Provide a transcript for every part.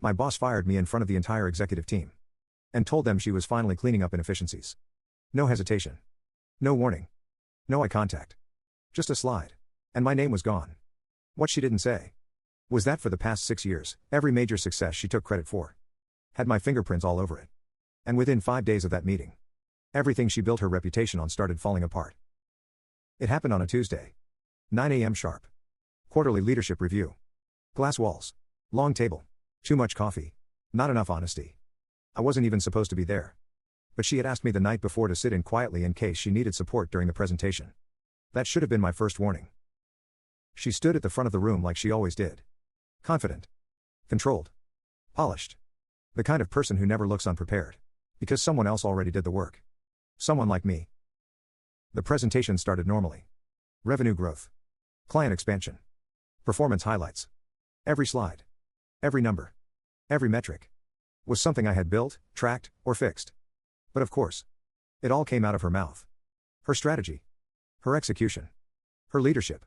My boss fired me in front of the entire executive team. And told them she was finally cleaning up inefficiencies. No hesitation. No warning. No eye contact. Just a slide. And my name was gone. What she didn't say was that for the past 6 years, every major success she took credit for had my fingerprints all over it. And within 5 days of that meeting, everything she built her reputation on started falling apart. It happened on a Tuesday. 9 a.m. sharp. Quarterly leadership review. Glass walls. Long table. Too much coffee. Not enough honesty. I wasn't even supposed to be there. But she had asked me the night before to sit in quietly in case she needed support during the presentation. That should have been my first warning. She stood at the front of the room like she always did. Confident. Controlled. Polished. The kind of person who never looks unprepared. Because someone else already did the work. Someone like me. The presentation started normally. Revenue growth. Client expansion. Performance highlights. Every slide. Every number. Every metric. Was something I had built, tracked, or fixed. But of course. It all came out of her mouth. Her strategy. Her execution. Her leadership.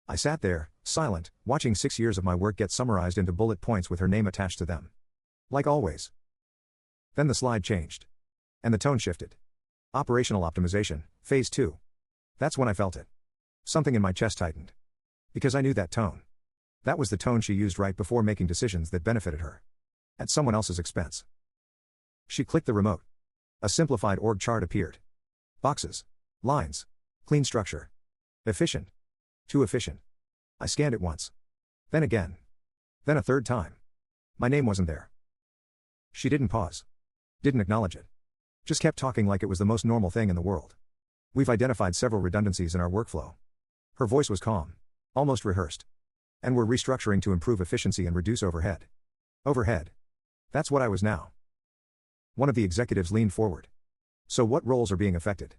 I sat there, silent, watching 6 years of my work get summarized into bullet points with her name attached to them. Like always. Then the slide changed. And the tone shifted. Operational optimization, phase 2. That's when I felt it. Something in my chest tightened. Because I knew that tone. That was the tone she used right before making decisions that benefited her. At someone else's expense. She clicked the remote. A simplified org chart appeared. Boxes. Lines. Clean structure. Efficient. Too efficient. I scanned it once. Then again. Then a third time. My name wasn't there. She didn't pause. Didn't acknowledge it. Just kept talking like it was the most normal thing in the world. We've identified several redundancies in our workflow. Her voice was calm. Almost rehearsed. And we're restructuring to improve efficiency and reduce overhead. Overhead. That's what I was now. One of the executives leaned forward. So what roles are being affected?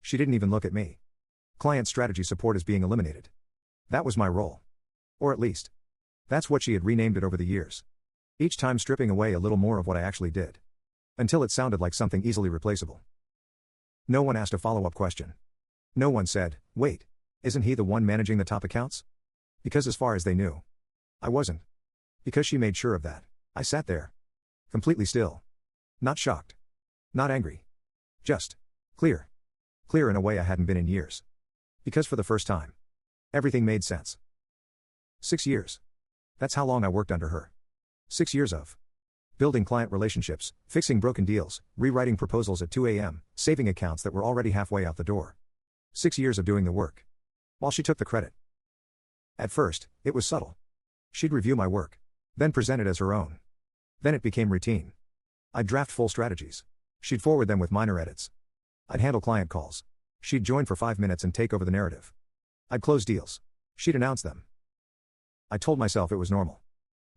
She didn't even look at me. Client strategy support is being eliminated. That was my role. Or at least. That's what she had renamed it over the years. Each time stripping away a little more of what I actually did. Until it sounded like something easily replaceable. No one asked a follow-up question. No one said, wait, isn't he the one managing the top accounts? Because as far as they knew, I wasn't. Because she made sure of that, I sat there. Completely still. Not shocked. Not angry. Just clear. Clear in a way I hadn't been in years. Because for the first time, everything made sense. 6 years. That's how long I worked under her. 6 years of building client relationships, fixing broken deals, rewriting proposals at 2 a.m., saving accounts that were already halfway out the door. 6 years of doing the work. While she took the credit. At first, it was subtle. She'd review my work. Then present it as her own. Then it became routine. I'd draft full strategies. She'd forward them with minor edits. I'd handle client calls. She'd join for 5 minutes and take over the narrative. I'd close deals. She'd announce them. I told myself it was normal.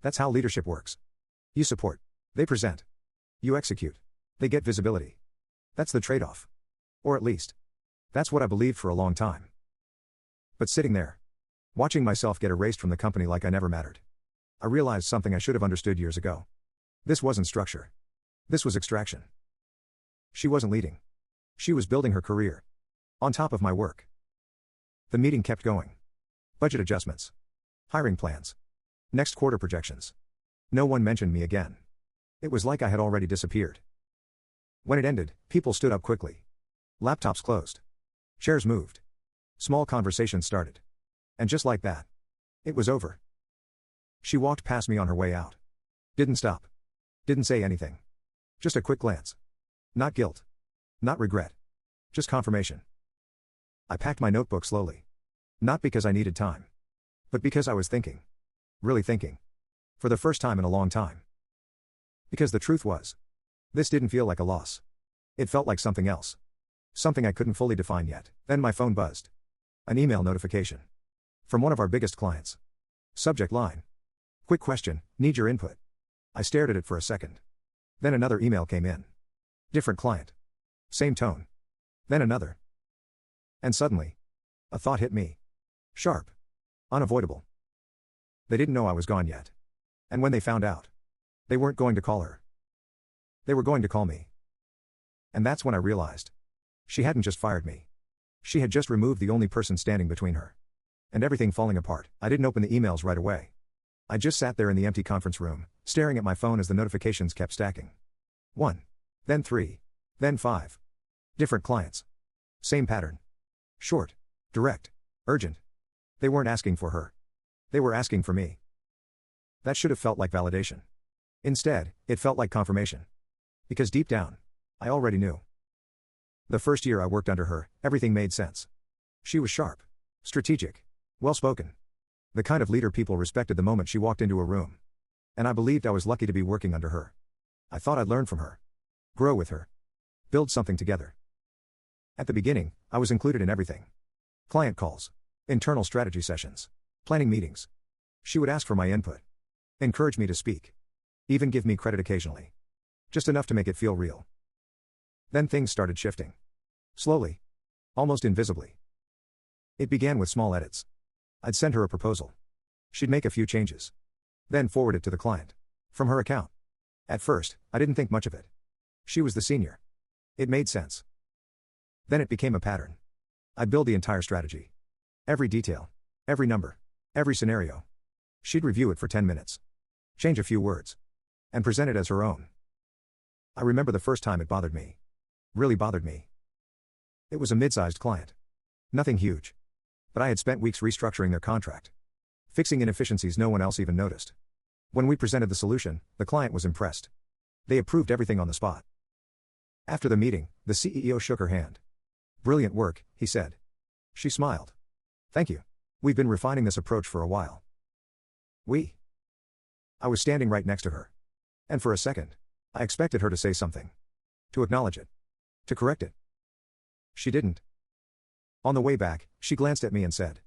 That's how leadership works. You support. They present. You execute. They get visibility. That's the trade-off. Or at least, that's what I believed for a long time. But sitting there, watching myself get erased from the company like I never mattered, I realized something I should have understood years ago. This wasn't structure. This was extraction. She wasn't leading. She was building her career. On top of my work. The meeting kept going. Budget adjustments. Hiring plans. Next quarter projections. No one mentioned me again. It was like I had already disappeared. When it ended, people stood up quickly. Laptops closed. Chairs moved. Small conversations started. And just like that, it was over. She walked past me on her way out. Didn't stop. Didn't say anything. Just a quick glance. Not guilt. Not regret. Just confirmation. I packed my notebook slowly. Not because I needed time. But because I was thinking. Really thinking. For the first time in a long time. Because the truth was, this didn't feel like a loss. It felt like something else. Something I couldn't fully define yet. Then my phone buzzed. An email notification. From one of our biggest clients. Subject line. Quick question, need your input. I stared at it for a second. Then another email came in. Different client. Same tone. Then another. And suddenly, a thought hit me. Sharp. Unavoidable. They didn't know I was gone yet. And when they found out, they weren't going to call her. They were going to call me. And that's when I realized. She hadn't just fired me. She had just removed the only person standing between her and everything falling apart. I didn't open the emails right away. I just sat there in the empty conference room, staring at my phone as the notifications kept stacking. 1. Then 3. Then 5. Different clients. Same pattern. Short. Direct. Urgent. They weren't asking for her. They were asking for me. That should have felt like validation. Instead, it felt like confirmation. Because deep down, I already knew. The first year I worked under her, everything made sense. She was sharp. Strategic. Well-spoken. The kind of leader people respected the moment she walked into a room. And I believed I was lucky to be working under her. I thought I'd learn from her. Grow with her. Build something together. At the beginning, I was included in everything. Client calls. Internal strategy sessions. Planning meetings. She would ask for my input. Encourage me to speak. Even give me credit occasionally. Just enough to make it feel real. Then things started shifting. Slowly. Almost invisibly. It began with small edits. I'd send her a proposal. She'd make a few changes. Then forward it to the client. From her account. At first, I didn't think much of it. She was the senior. It made sense. Then it became a pattern. I'd build the entire strategy. Every detail. Every number. Every scenario. She'd review it for 10 minutes. Change a few words. And present it as her own. I remember the first time it bothered me. Really bothered me. It was a mid-sized client. Nothing huge. But I had spent weeks restructuring their contract. Fixing inefficiencies no one else even noticed. When we presented the solution, the client was impressed. They approved everything on the spot. After the meeting, the CEO shook her hand. "Brilliant work," he said. She smiled. "Thank you. We've been refining this approach for a while." I was standing right next to her. And for a second, I expected her to say something. To acknowledge it. To correct it. She didn't. On the way back, she glanced at me and said,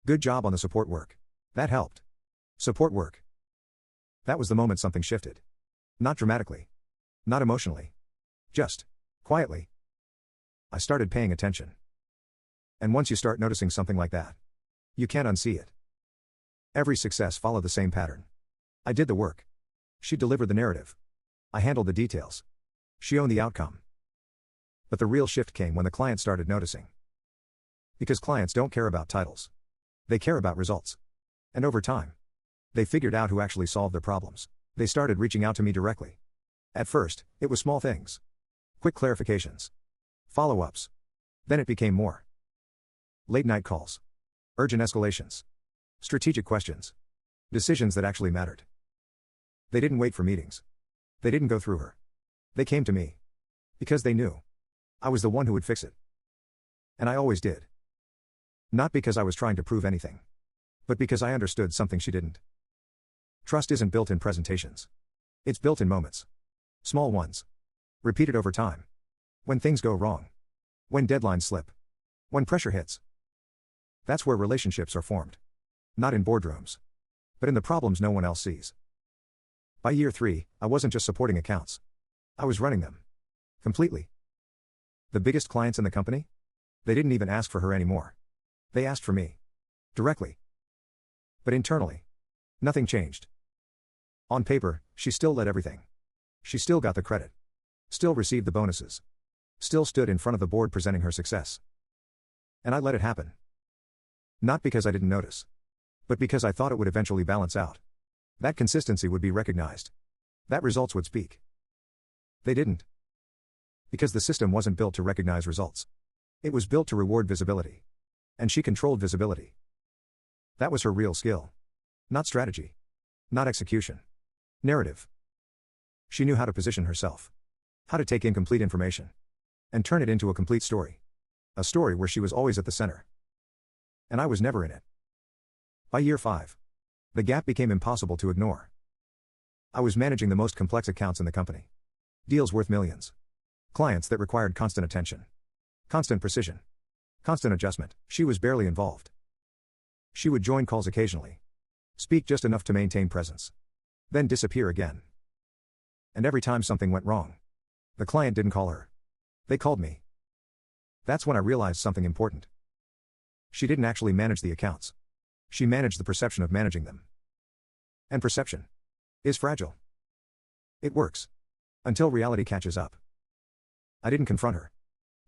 "Good job on the support work. That helped." Support work. That was the moment something shifted. Not dramatically. Not emotionally. Just quietly. I started paying attention. And once you start noticing something like that, you can't unsee it. Every success followed the same pattern. I did the work. She delivered the narrative. I handled the details. She owned the outcome. But the real shift came when the client started noticing. Because clients don't care about titles. They care about results. And over time, they figured out who actually solved their problems. They started reaching out to me directly. At first, it was small things. Quick clarifications. Follow-ups. Then it became more. Late-night calls. Urgent escalations. Strategic questions. Decisions that actually mattered. They didn't wait for meetings. They didn't go through her. They came to me. Because they knew. I was the one who would fix it. And I always did. Not because I was trying to prove anything. But because I understood something she didn't. Trust isn't built in presentations. It's built in moments. Small ones. Repeated over time. When things go wrong. When deadlines slip. When pressure hits. That's where relationships are formed. Not in boardrooms. But in the problems no one else sees. By year 3, I wasn't just supporting accounts. I was running them. Completely. The biggest clients in the company? They didn't even ask for her anymore. They asked for me. Directly. But internally, nothing changed. On paper, she still led everything. She still got the credit. Still received the bonuses. Still stood in front of the board presenting her success. And I let it happen. Not because I didn't notice. But because I thought it would eventually balance out. That consistency would be recognized. That results would speak. They didn't. Because the system wasn't built to recognize results. It was built to reward visibility. And she controlled visibility. That was her real skill. Not strategy. Not execution. Narrative. She knew how to position herself. How to take incomplete information. And turn it into a complete story. A story where she was always at the center. And I was never in it. By year 5. The gap became impossible to ignore. I was managing the most complex accounts in the company. Deals worth millions. Clients that required constant attention. Constant precision. Constant adjustment. She was barely involved. She would join calls occasionally. Speak just enough to maintain presence. Then disappear again. And every time something went wrong, the client didn't call her. They called me. That's when I realized something important. She didn't actually manage the accounts. She managed the perception of managing them. And perception is fragile. It works. Until reality catches up. I didn't confront her.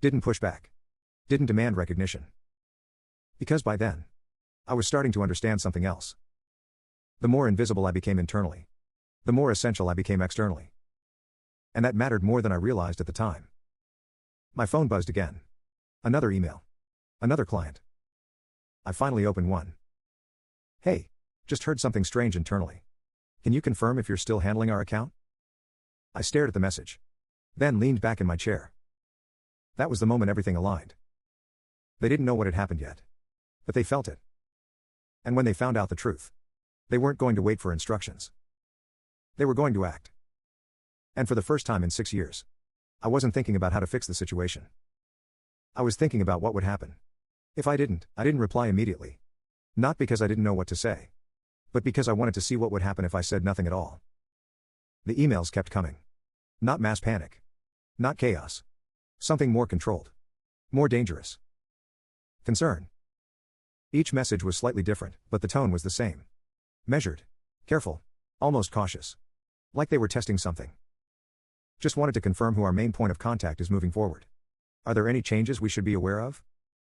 Didn't push back. Didn't demand recognition. Because by then, I was starting to understand something else. The more invisible I became internally. The more essential I became externally. And that mattered more than I realized at the time. My phone buzzed again. Another email. Another client. I finally opened one. Hey, just heard something strange internally. Can you confirm if you're still handling our account? I stared at the message. Then leaned back in my chair. That was the moment everything aligned. They didn't know what had happened yet. But they felt it. And when they found out the truth, they weren't going to wait for instructions. They were going to act. And for the first time in 6 years, I wasn't thinking about how to fix the situation. I was thinking about what would happen. If I didn't reply immediately. Not because I didn't know what to say, but because I wanted to see what would happen if I said nothing at all. The emails kept coming. Not mass panic. Not chaos. Something more controlled. More dangerous. Concern. Each message was slightly different, but the tone was the same. Measured. Careful. Almost cautious. Like they were testing something. Just wanted to confirm who our main point of contact is moving forward. Are there any changes we should be aware of?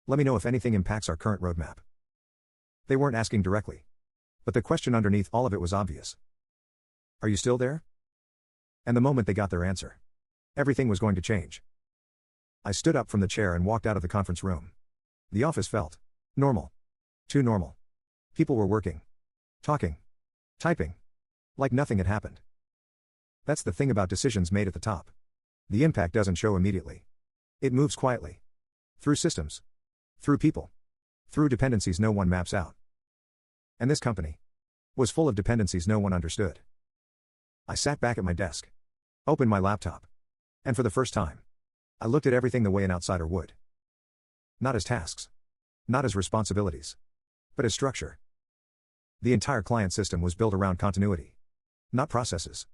Let me know if anything impacts our current roadmap. They weren't asking directly. But the question underneath all of it was obvious. Are you still there? And the moment they got their answer, everything was going to change. I stood up from the chair and walked out of the conference room. The office felt normal. Too normal. People were working. Talking. Typing. Like nothing had happened. That's the thing about decisions made at the top. The impact doesn't show immediately. It moves quietly. Through systems. Through people. Through dependencies no one maps out. And this company was full of dependencies no one understood. I sat back at my desk. Opened my laptop. And for the first time, I looked at everything the way an outsider would. Not as tasks. Not as responsibilities. But as structure. The entire client system was built around continuity. Not processes.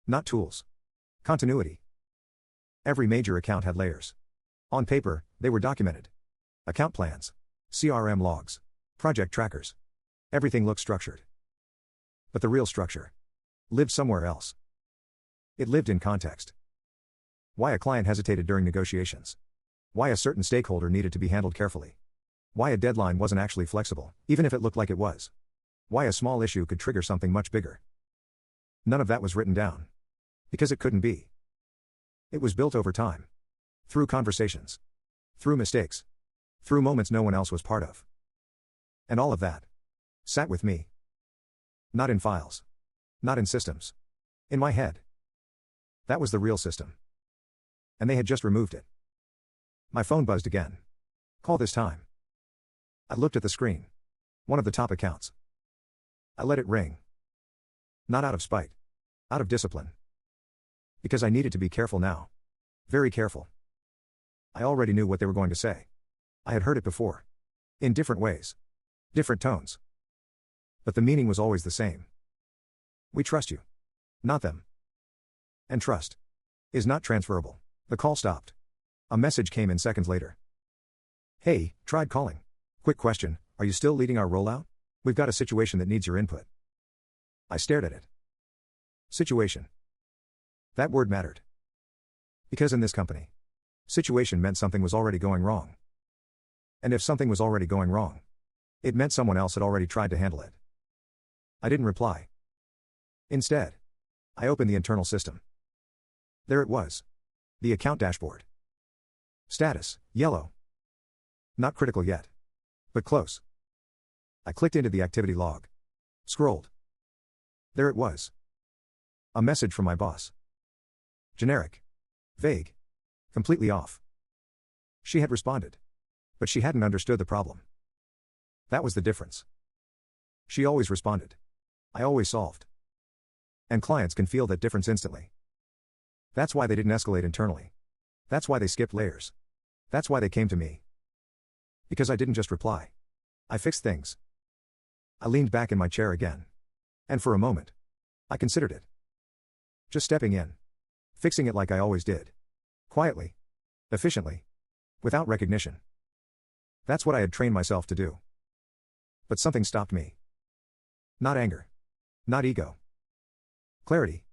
Not tools. Continuity. Every major account had layers. On paper, they were documented. Account plans. CRM logs. Project trackers. Everything looked structured. But the real structure lived somewhere else. It lived in context. Why a client hesitated during negotiations. Why a certain stakeholder needed to be handled carefully. Why a deadline wasn't actually flexible, even if it looked like it was. Why a small issue could trigger something much bigger. None of that was written down. Because it couldn't be. It was built over time. Through conversations. Through mistakes. Through moments no one else was part of. And all of that sat with me. Not in files. Not in systems. In my head. That was the real system. And they had just removed it. My phone buzzed again. Call this time. I looked at the screen. One of the top accounts. I let it ring. Not out of spite. Out of discipline. Because I needed to be careful now. Very careful. I already knew what they were going to say. I had heard it before. In different ways. Different tones. But the meaning was always the same. We trust you. Not them. And trust is not transferable. The call stopped. A message came in seconds later. Hey, tried calling. Quick question, are you still leading our rollout? We've got a situation that needs your input. I stared at it. Situation. That word mattered. Because in this company, situation meant something was already going wrong. And if something was already going wrong, it meant someone else had already tried to handle it. I didn't reply. Instead, I opened the internal system. There it was. The account dashboard. Status, yellow. Not critical yet. But close. I clicked into the activity log. Scrolled. There it was. A message from my boss. Generic. Vague. Completely off. She had responded. But she hadn't understood the problem. That was the difference. She always responded. I always solved. And clients can feel that difference instantly. That's why they didn't escalate internally. That's why they skipped layers. That's why they came to me. Because I didn't just reply. I fixed things. I leaned back in my chair again. And for a moment, I considered it. Just stepping in. Fixing it like I always did. Quietly. Efficiently. Without recognition. That's what I had trained myself to do. But something stopped me. Not anger. Not ego. Clarity.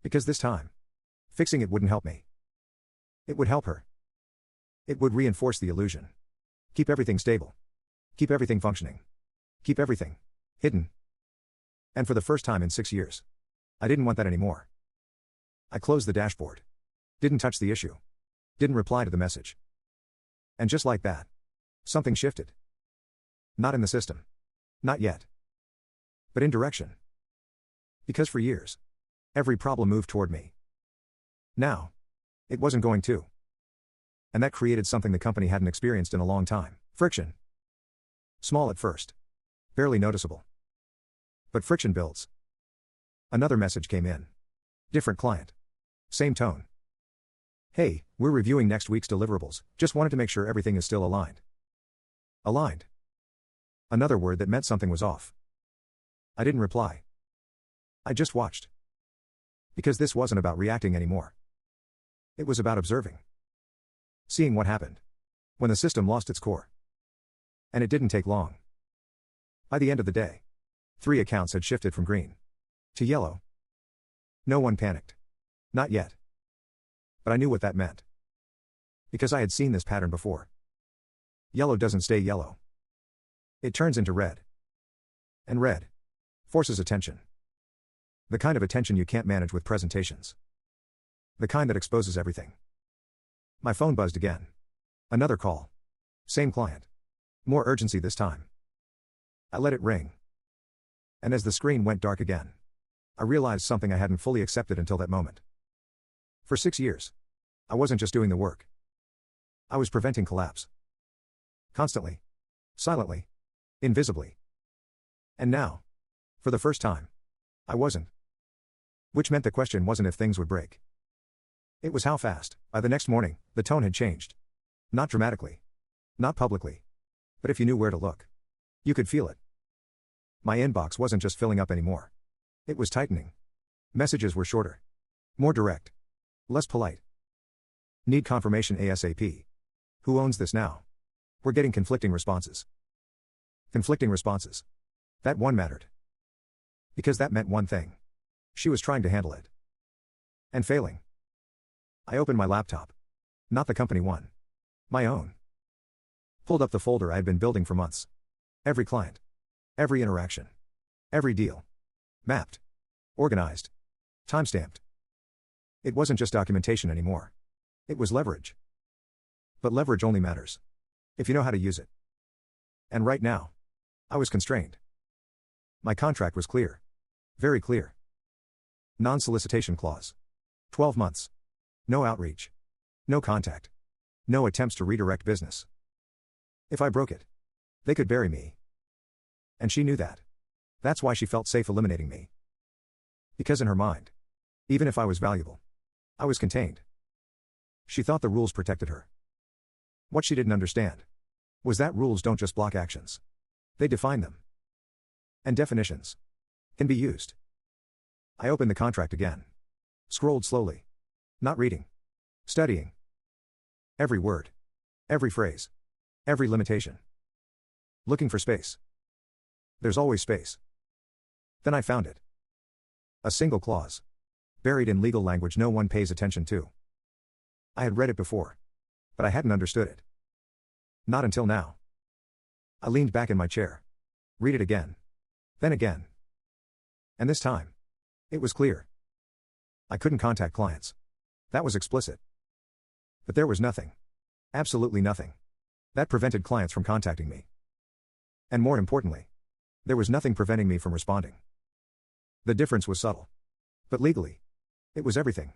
Because this time, fixing it wouldn't help me. It would help her. It would reinforce the illusion. Keep everything stable. Keep everything functioning. Keep everything hidden. And for the first time in 6 years. I didn't want that anymore. I closed the dashboard. Didn't touch the issue. Didn't reply to the message. And just like that, something shifted. Not in the system. Not yet. But in direction. Because for years, every problem moved toward me. Now, it wasn't going to. And that created something the company hadn't experienced in a long time. Friction. Small at first. Barely noticeable. But friction builds. Another message came in. Different client. Same tone. Hey, we're reviewing next week's deliverables, just wanted to make sure everything is still aligned. Aligned. Another word that meant something was off. I didn't reply. I just watched. Because this wasn't about reacting anymore. It was about observing. Seeing what happened. When the system lost its core. And it didn't take long. By the end of the day, 3 accounts had shifted from green to yellow. No one panicked. Not yet. But I knew what that meant. Because I had seen this pattern before. Yellow doesn't stay yellow. It turns into red. And red forces attention. The kind of attention you can't manage with presentations. The kind that exposes everything. My phone buzzed again. Another call. Same client. More urgency this time. I let it ring. And as the screen went dark again, I realized something I hadn't fully accepted until that moment. For 6 years, I wasn't just doing the work. I was preventing collapse. Constantly. Silently. Invisibly. And now, for the first time, I wasn't. Which meant the question wasn't if things would break. It was how fast. By the next morning, the tone had changed. Not dramatically. Not publicly. But if you knew where to look, you could feel it. My inbox wasn't just filling up anymore. It was tightening. Messages were shorter. More direct. Less polite. Need confirmation ASAP. Who owns this now? We're getting conflicting responses. Conflicting responses. That one mattered. Because that meant one thing. She was trying to handle it. And failing. I opened my laptop. Not the company one. My own. Pulled up the folder I had been building for months. Every client. Every interaction. Every deal. Mapped. Organized. Timestamped. It wasn't just documentation anymore. It was leverage. But leverage only matters if you know how to use it. And right now, I was constrained. My contract was clear. Very clear. Non-solicitation clause. 12 months. No outreach. No contact. No attempts to redirect business. If I broke it, they could bury me. And she knew that. That's why she felt safe eliminating me. Because in her mind, even if I was valuable, I was contained. She thought the rules protected her. What she didn't understand was that rules don't just block actions. They define them. And definitions can be used. I opened the contract again. Scrolled slowly. Not reading. Studying. Every word. Every phrase. Every limitation. Looking for space. There's always space. Then I found it. A single clause. Buried in legal language no one pays attention to. I had read it before. But I hadn't understood it. Not until now. I leaned back in my chair. Read it again. Then again. And this time, it was clear. I couldn't contact clients. That was explicit. But there was nothing. Absolutely nothing. That prevented clients from contacting me. And more importantly, there was nothing preventing me from responding. The difference was subtle. But legally, it was everything.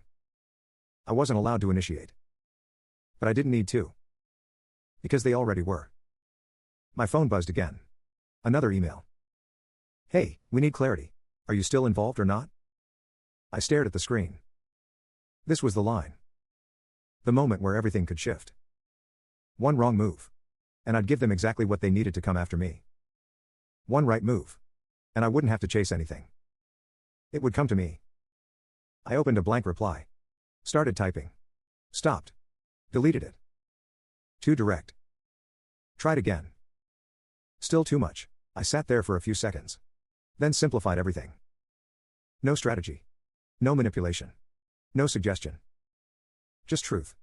I wasn't allowed to initiate. But I didn't need to. Because they already were. My phone buzzed again. Another email. Hey, we need clarity. Are you still involved or not? I stared at the screen. This was the line. The moment where everything could shift. One wrong move. And I'd give them exactly what they needed to come after me. One right move. And I wouldn't have to chase anything. It would come to me. I opened a blank reply. Started typing. Stopped. Deleted it. Too direct. Tried again. Still too much. I sat there for a few seconds. Then simplified everything. No strategy. No manipulation. No suggestion. Just truth.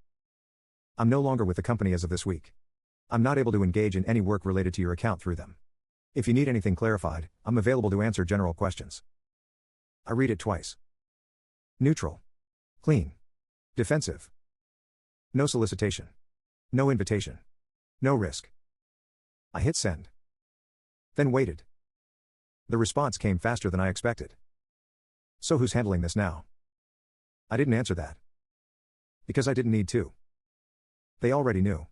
I'm no longer with the company as of this week. I'm not able to engage in any work related to your account through them. If you need anything clarified, I'm available to answer general questions. I read it twice. Neutral. Clean. Defensive. No solicitation. No invitation. No risk. I hit send. Then waited. The response came faster than I expected. So who's handling this now? I didn't answer that. Because I didn't need to. They already knew.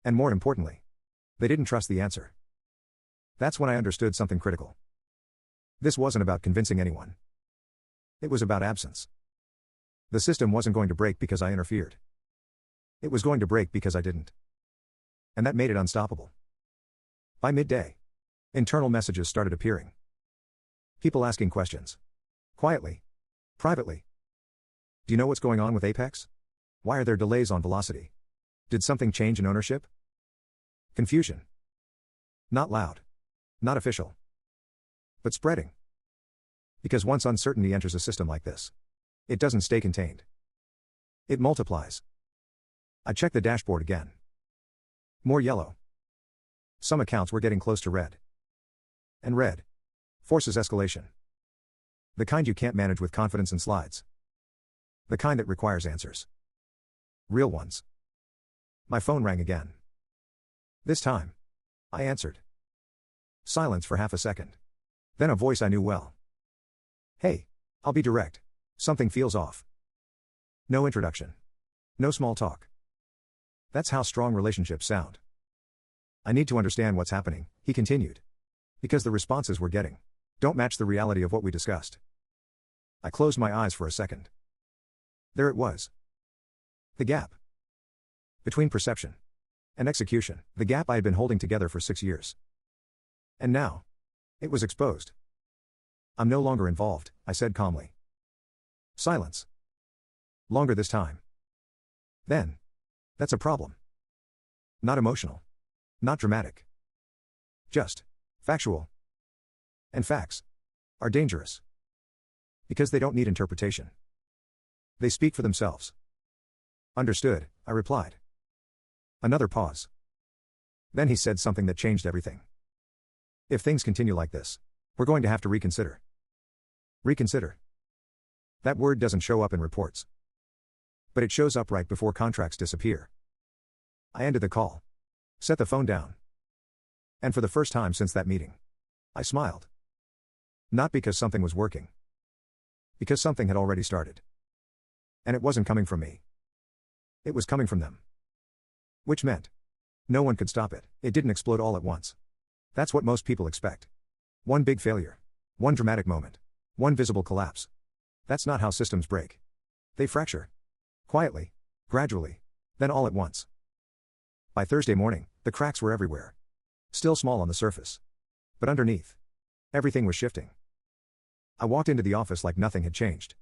And more importantly, they didn't trust the answer. That's when I understood something critical. This wasn't about convincing anyone. It was about absence. The system wasn't going to break because I interfered. It was going to break because I didn't. And that made it unstoppable. By midday, internal messages started appearing. People asking questions. Quietly. Privately. Do you know what's going on with Apex? Why are there delays on velocity? Did something change in ownership? Confusion. Not loud. Not official. But spreading. Because once uncertainty enters a system like this, it doesn't stay contained. It multiplies. I checked the dashboard again. More yellow. Some accounts were getting close to red. And red forces escalation. The kind you can't manage with confidence in slides. The kind that requires answers. Real ones. My phone rang again. This time, I answered. Silence for half a second. Then a voice I knew well. Hey, I'll be direct. Something feels off. No introduction. No small talk. That's how strong relationships sound. I need to understand what's happening, he continued. Because the responses we're getting don't match the reality of what we discussed. I closed my eyes for a second. There it was. The gap. Between perception and execution, the gap I had been holding together for 6 years. And now, it was exposed. I'm no longer involved, I said calmly. Silence. Longer this time. Then. That's a problem. Not emotional. Not dramatic. Just. Factual. And facts. Are dangerous. Because they don't need interpretation. They speak for themselves. Understood, I replied. Another pause. Then he said something that changed everything. If things continue like this, we're going to have to reconsider. Reconsider. That word doesn't show up in reports. But it shows up right before contracts disappear. I ended the call. Set the phone down. And for the first time since that meeting, I smiled. Not because something was working. Because something had already started. And it wasn't coming from me. It was coming from them. Which meant no one could stop it. It didn't explode all at once. That's what most people expect. One big failure. One dramatic moment. One visible collapse. That's not how systems break. They fracture. Quietly. Gradually. Then all at once. By Thursday morning, the cracks were everywhere. Still small on the surface. But underneath, everything was shifting. I walked into the office like nothing had changed.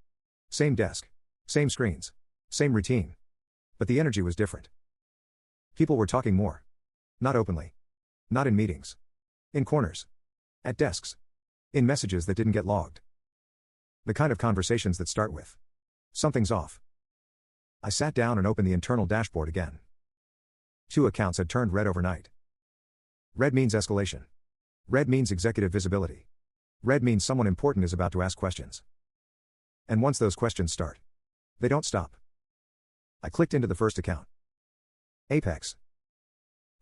Same desk. Same screens. Same routine. But the energy was different. People were talking more. Not openly. Not in meetings. In corners. At desks. In messages that didn't get logged. The kind of conversations that start with, something's off. I sat down and opened the internal dashboard again. 2 accounts had turned red overnight. Red means escalation. Red means executive visibility. Red means someone important is about to ask questions. And once those questions start, they don't stop. I clicked into the first account. Apex.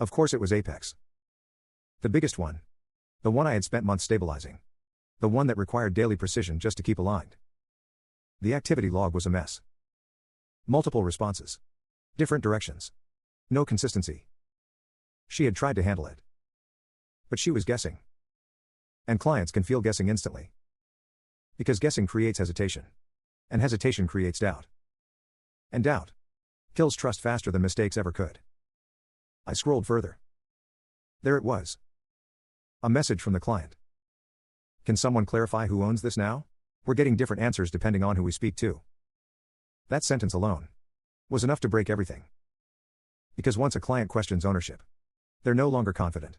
Of course it was Apex. The biggest one. The one I had spent months stabilizing. The one that required daily precision just to keep aligned. The activity log was a mess. Multiple responses. Different directions. No consistency. She had tried to handle it. But she was guessing. And clients can feel guessing instantly. Because guessing creates hesitation. And hesitation creates doubt. And doubt kills trust faster than mistakes ever could. I scrolled further. There it was. A message from the client. Can someone clarify who owns this now? We're getting different answers depending on who we speak to. That sentence alone was enough to break everything. Because once a client questions ownership, they're no longer confident.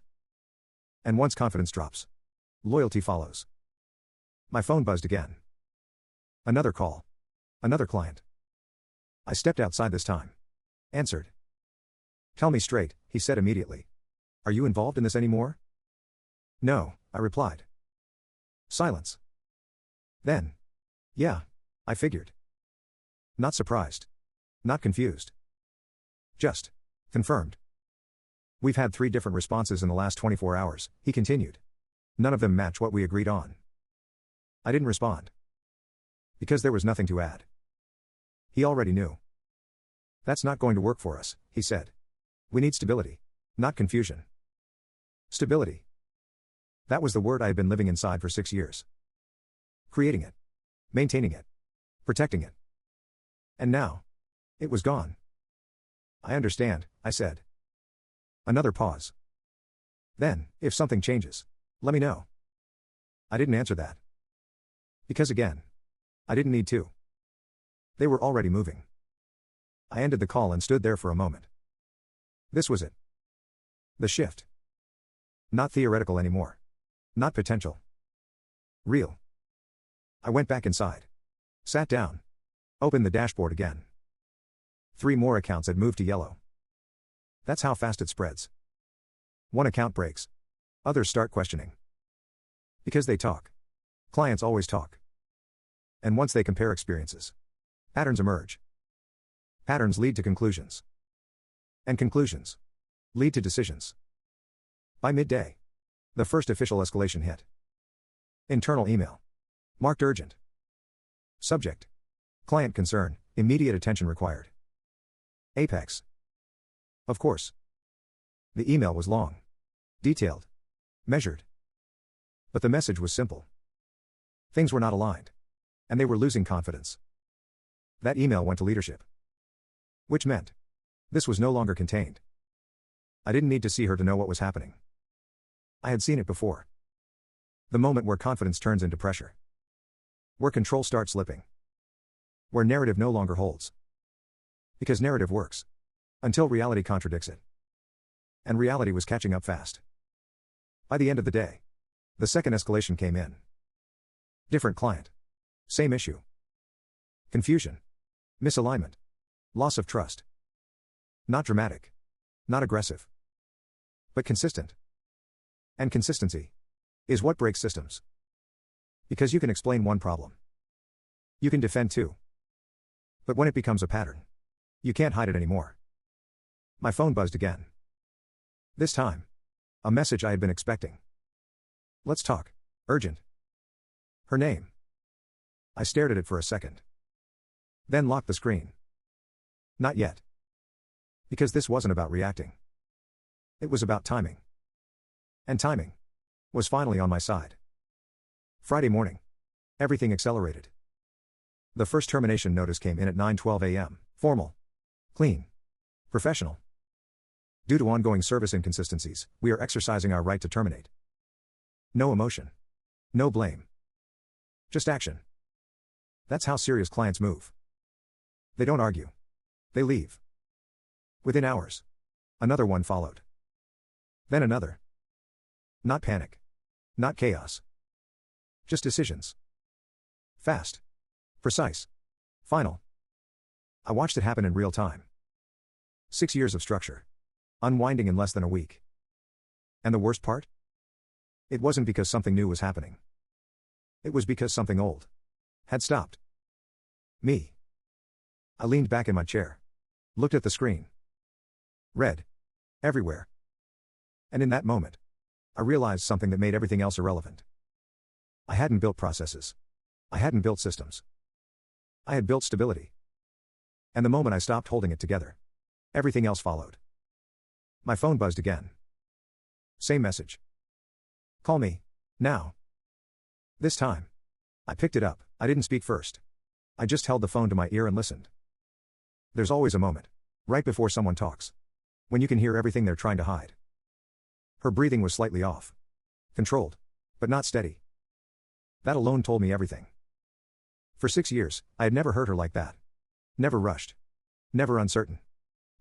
And once confidence drops, loyalty follows. My phone buzzed again. Another call. Another client. I stepped outside this time. Answered. Tell me straight, he said immediately. Are you involved in this anymore? No, I replied. Silence. Then. Yeah. I figured. Not surprised. Not confused. Just. Confirmed. We've had 3 different responses in the last 24 hours, he continued. None of them match what we agreed on. I didn't respond. Because there was nothing to add. He already knew. That's not going to work for us, he said. We need stability. Not confusion. Stability. That was the word I had been living inside for 6 years. Creating it. Maintaining it. Protecting it. And now. It was gone. I understand, I said. Another pause. Then, if something changes, let me know. I didn't answer that. Because again, I didn't need to. They were already moving. I ended the call and stood there for a moment. This was it. The shift. Not theoretical anymore. Not potential. Real. I went back inside. Sat down. Opened the dashboard again. 3 more accounts had moved to yellow. That's how fast it spreads. One account breaks. Others start questioning. Because they talk. Clients always talk. And once they compare experiences, patterns emerge. Patterns lead to conclusions. And conclusions lead to decisions. By midday, the first official escalation hit. Internal email. Marked urgent. Subject. Client concern, immediate attention required. Apex. Of course. The email was long. Detailed. Measured. But the message was simple. Things were not aligned. And they were losing confidence. That email went to leadership. Which meant this was no longer contained. I didn't need to see her to know what was happening. I had seen it before. The moment where confidence turns into pressure. Where control starts slipping. Where narrative no longer holds. Because narrative works. Until reality contradicts it. And reality was catching up fast. By the end of the day, the second escalation came in. Different client. Same issue. Confusion. Misalignment. Loss of trust. Not dramatic. Not aggressive. But consistent. And consistency is what breaks systems. Because you can explain one problem. You can defend 2. But when it becomes a pattern, you can't hide it anymore. My phone buzzed again. This time, a message I had been expecting. Let's talk. Urgent. Her name. I stared at it for a second. Then locked the screen. Not yet. Because this wasn't about reacting. It was about timing. And timing was finally on my side. Friday morning. Everything accelerated. The first termination notice came in at 9:12 a.m. Formal. Clean. Professional. Due to ongoing service inconsistencies, we are exercising our right to terminate. No emotion. No blame. Just action. That's how serious clients move. They don't argue. They leave. Within hours. Another one followed. Then another. Not panic. Not chaos. Just decisions. Fast. Precise. Final. I watched it happen in real time. 6 years of structure. Unwinding in less than a week. And the worst part? It wasn't because something new was happening. It was because something old had stopped. Me. I leaned back in my chair. Looked at the screen. Read. Everywhere. And in that moment, I realized something that made everything else irrelevant. I hadn't built processes. I hadn't built systems. I had built stability. And the moment I stopped holding it together, everything else followed. My phone buzzed again. Same message. Call me. Now. This time. I picked it up. I didn't speak first. I just held the phone to my ear and listened. There's always a moment, right before someone talks, when you can hear everything they're trying to hide. Her breathing was slightly off. Controlled. But not steady. That alone told me everything. For 6 years, I had never heard her like that. Never rushed. Never uncertain.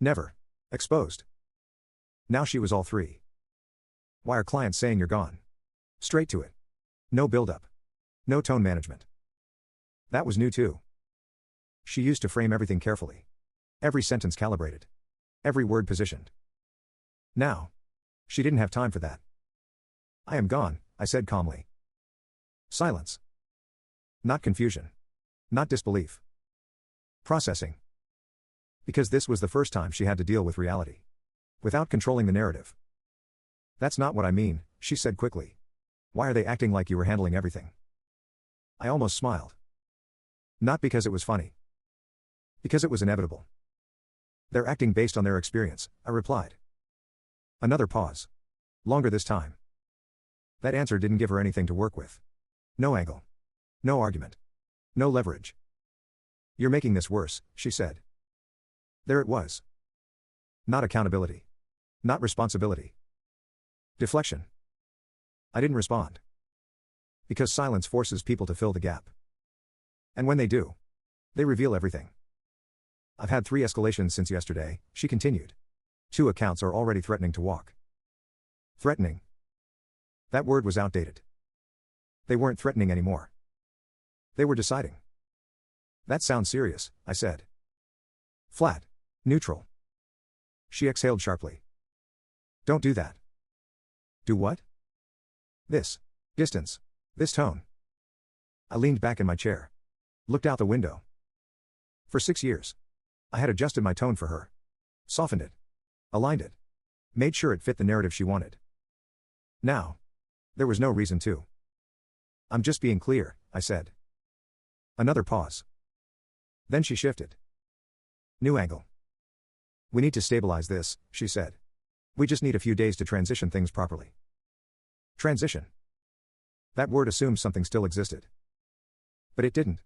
Never exposed. Now she was all 3. Why are clients saying you're gone? Straight to it. No build-up. No tone management. That was new too. She used to frame everything carefully. Every sentence calibrated. Every word positioned. Now, she didn't have time for that. I am gone, I said calmly. Silence. Not confusion. Not disbelief. Processing. Because this was the first time she had to deal with reality. Without controlling the narrative. That's not what I mean, she said quickly. Why are they acting like you were handling everything? I almost smiled. Not because it was funny. Because it was inevitable. They're acting based on their experience, I replied. Another pause. Longer this time. That answer didn't give her anything to work with. No angle. No argument. No leverage. You're making this worse, she said. There it was. Not accountability. Not responsibility. Deflection. I didn't respond. Because silence forces people to fill the gap. And when they do, they reveal everything. I've had 3 escalations since yesterday, she continued. 2 accounts are already threatening to walk. Threatening. That word was outdated. They weren't threatening anymore. They were deciding. That sounds serious, I said. Flat. Neutral. She exhaled sharply. Don't do that. Do what? This. Distance. This tone. I leaned back in my chair. Looked out the window. For 6 years. I had adjusted my tone for her. Softened it. Aligned it. Made sure it fit the narrative she wanted. Now. There was no reason to. I'm just being clear, I said. Another pause. Then she shifted. New angle. We need to stabilize this, she said. We just need a few days to transition things properly. Transition. That word assumes something still existed. But it didn't.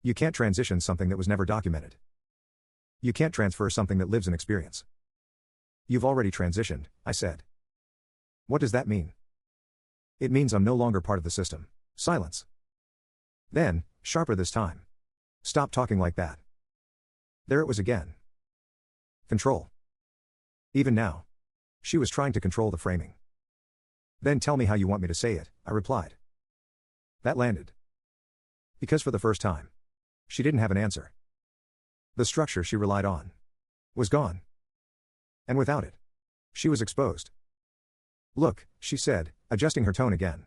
You can't transition something that was never documented. You can't transfer something that lives in experience. You've already transitioned, I said. What does that mean? It means I'm no longer part of the system. Silence. Then, sharper this time. Stop talking like that. There it was again. Control. Even now. She was trying to control the framing. Then tell me how you want me to say it, I replied. That landed. Because for the first time, she didn't have an answer. The structure she relied on was gone. And without it, she was exposed. Look, she said, adjusting her tone again.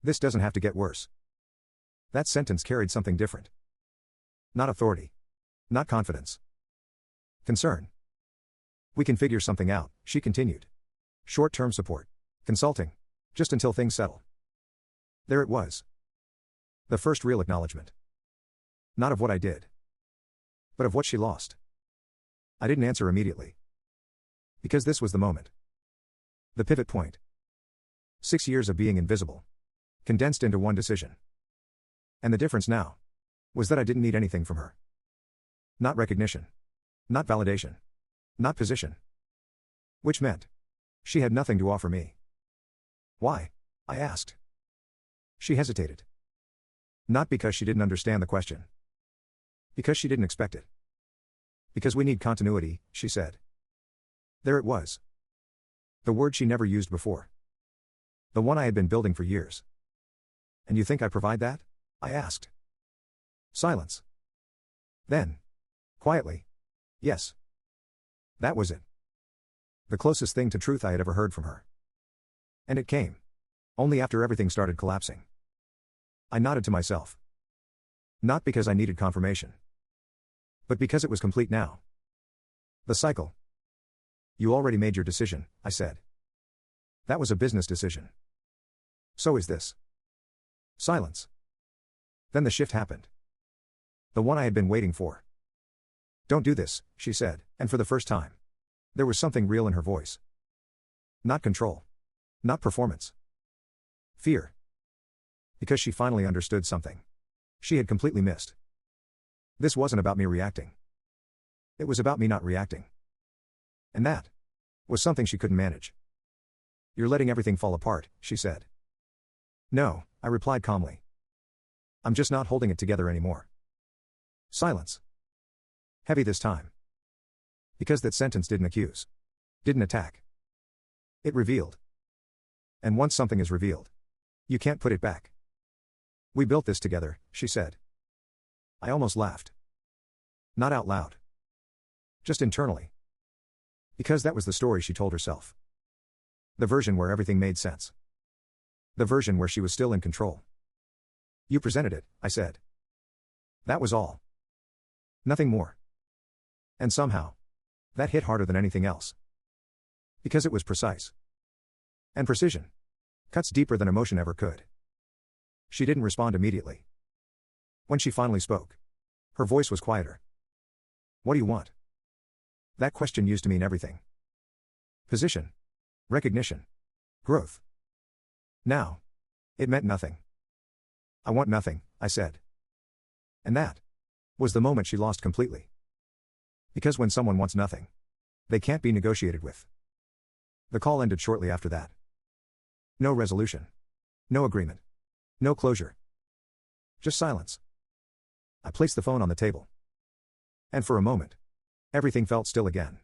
This doesn't have to get worse. That sentence carried something different. Not authority. Not confidence. Concern. We can figure something out, she continued. Short-term support. Consulting. Just until things settle. There it was. The first real acknowledgement. Not of what I did. But of what she lost. I didn't answer immediately. Because this was the moment. The pivot point. 6 years of being invisible. Condensed into one decision. And the difference now was that I didn't need anything from her. Not recognition. Not validation. Not position. Which meant she had nothing to offer me. Why? I asked. She hesitated. Not because she didn't understand the question. Because she didn't expect it. Because we need continuity, she said. There it was. The word she never used before. The one I had been building for years. And you think I provide that? I asked. Silence. Then. Quietly. Yes. That was it. The closest thing to truth I had ever heard from her. And it came. Only after everything started collapsing. I nodded to myself. Not because I needed confirmation. But because it was complete now. The cycle. You already made your decision, I said. That was a business decision. So is this. Silence. Then the shift happened. The one I had been waiting for. Don't do this, she said, and for the first time. There was something real in her voice. Not control. Not performance. Fear. Because she finally understood something. She had completely missed. This wasn't about me reacting. It was about me not reacting. And that was something she couldn't manage. You're letting everything fall apart, she said. No, I replied calmly. I'm just not holding it together anymore. Silence. Heavy this time. Because that sentence didn't accuse. Didn't attack. It revealed. And once something is revealed, you can't put it back. We built this together, she said. I almost laughed. Not out loud. Just internally. Because that was the story she told herself. The version where everything made sense. The version where she was still in control. You presented it, I said. That was all. Nothing more. And somehow, that hit harder than anything else. Because it was precise. And precision cuts deeper than emotion ever could. She didn't respond immediately. When she finally spoke, her voice was quieter. What do you want? That question used to mean everything. Position. Recognition. Growth. Now, it meant nothing. I want nothing, I said. And that was the moment she lost completely. Because when someone wants nothing, they can't be negotiated with. The call ended shortly after that. No resolution. No agreement. No closure. Just silence. I placed the phone on the table. And for a moment, everything felt still again.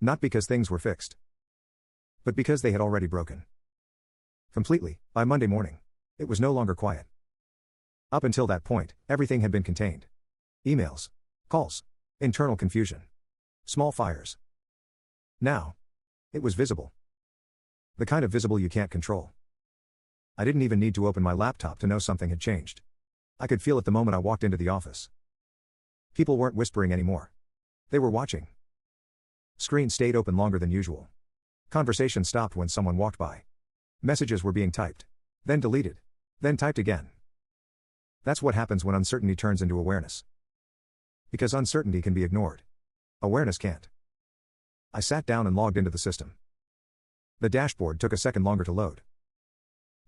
Not because things were fixed, but because they had already broken. Completely. By Monday morning, it was no longer quiet. Up until that point, everything had been contained. Emails, calls, internal confusion, small fires. Now, it was visible. The kind of visible you can't control. I didn't even need to open my laptop to know something had changed. I could feel it the moment I walked into the office. People weren't whispering anymore. They were watching. Screens stayed open longer than usual. Conversation stopped when someone walked by. Messages were being typed, then deleted, then typed again. That's what happens when uncertainty turns into awareness. Because uncertainty can be ignored. Awareness can't. I sat down and logged into the system. The dashboard took a second longer to load.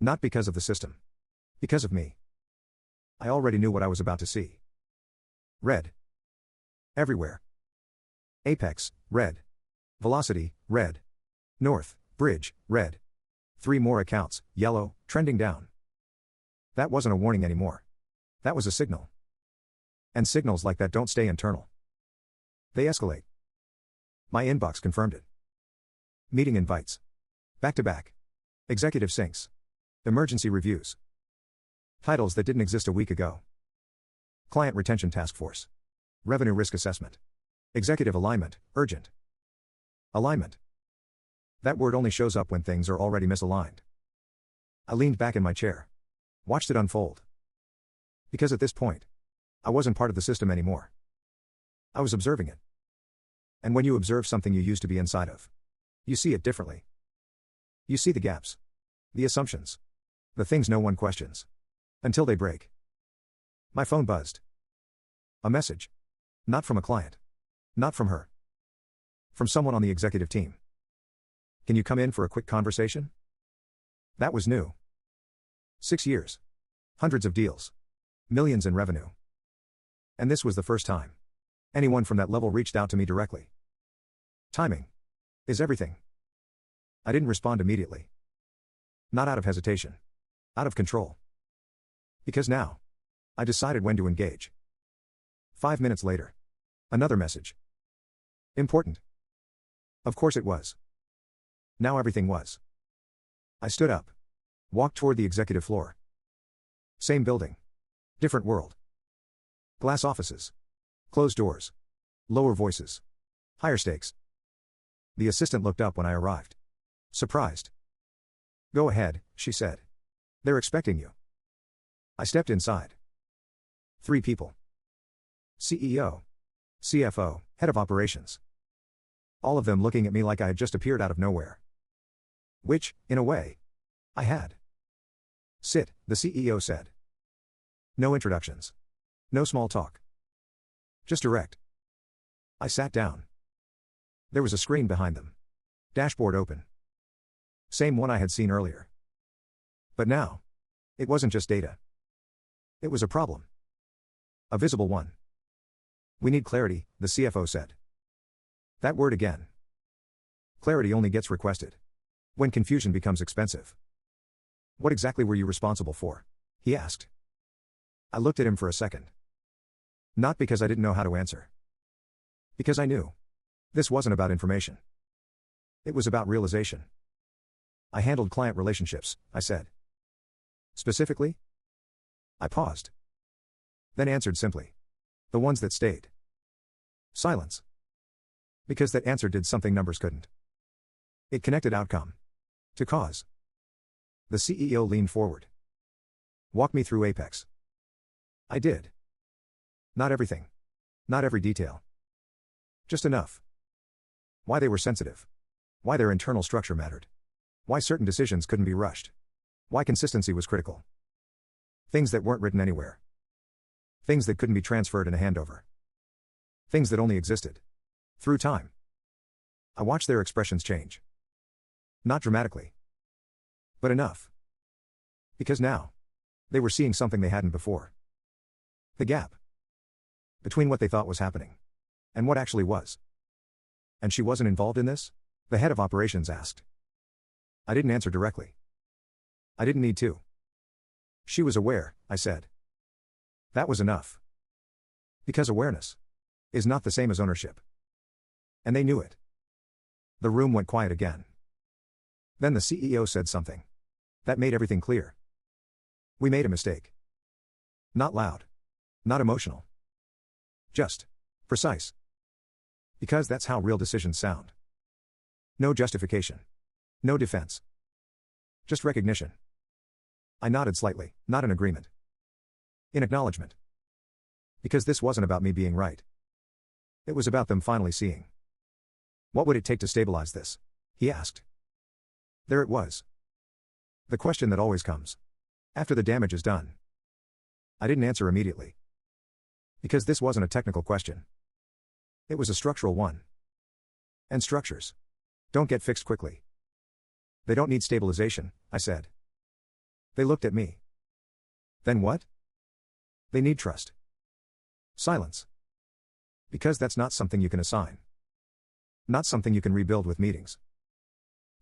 Not because of the system. Because of me. I already knew what I was about to see. Red. Everywhere. Apex, red. Velocity, red. North, bridge, red. 3 more accounts, yellow, trending down. That wasn't a warning anymore. That was a signal. And signals like that don't stay internal. They escalate. My inbox confirmed it. Meeting invites. Back to back. Executive syncs. Emergency reviews. Titles that didn't exist a week ago. Client retention task force. Revenue risk assessment. Executive alignment, urgent. Alignment. That word only shows up when things are already misaligned. I leaned back in my chair. Watched it unfold. Because at this point, I wasn't part of the system anymore. I was observing it. And when you observe something you used to be inside of, you see it differently. You see the gaps. The assumptions. The things no one questions. Until they break. My phone buzzed. A message. Not from a client. Not from her. From someone on the executive team. Can you come in for a quick conversation? That was new. 6 years. Hundreds of deals. Millions in revenue. And this was the first time anyone from that level reached out to me directly. Timing is everything. I didn't respond immediately. Not out of hesitation. Out of control. Because now, I decided when to engage. 5 minutes later. Another message. Important. Of course it was. Now everything was. I stood up. Walked toward the executive floor. Same building. Different world. Glass offices. Closed doors. Lower voices. Higher stakes. The assistant looked up when I arrived. Surprised. Go ahead, she said. They're expecting you. I stepped inside. 3 people. CEO. CFO, head of operations. All of them looking at me like I had just appeared out of nowhere. Which, in a way, I had. Sit, the CEO said. No introductions. No small talk. Just direct. I sat down. There was a screen behind them. Dashboard open. Same one I had seen earlier. But now, it wasn't just data. It was a problem. A visible one. We need clarity, the CFO said. That word again. Clarity only gets requested when confusion becomes expensive. What exactly were you responsible for? He asked. I looked at him for a second. Not because I didn't know how to answer. Because I knew. This wasn't about information. It was about realization. I handled client relationships, I said. Specifically? I paused. Then answered simply. The ones that stayed. Silence. Because that answer did something numbers couldn't. It connected outcome to cause. The CEO leaned forward. Walk me through Apex. I did. Not everything. Not every detail. Just enough. Why they were sensitive. Why their internal structure mattered. Why certain decisions couldn't be rushed. Why consistency was critical. Things that weren't written anywhere. Things that couldn't be transferred in a handover. Things that only existed through time. I watched their expressions change. Not dramatically. But enough. Because now, they were seeing something they hadn't before. The gap between what they thought was happening and what actually was. And she wasn't involved in this? The head of operations asked. I didn't answer directly. I didn't need to. She was aware, I said. That was enough. Because awareness is not the same as ownership. And they knew it. The room went quiet again. Then the CEO said something that made everything clear. We made a mistake. Not loud. Not emotional. Just precise. Because that's how real decisions sound. No justification. No defense. Just recognition. I nodded slightly, not in agreement. In acknowledgement. Because this wasn't about me being right. It was about them finally seeing. What would it take to stabilize this? He asked. There it was. The question that always comes. After the damage is done. I didn't answer immediately. Because this wasn't a technical question. It was a structural one. And structures don't get fixed quickly. They don't need stabilization, I said. They looked at me. Then what? They need trust. Silence. Because that's not something you can assign. Not something you can rebuild with meetings.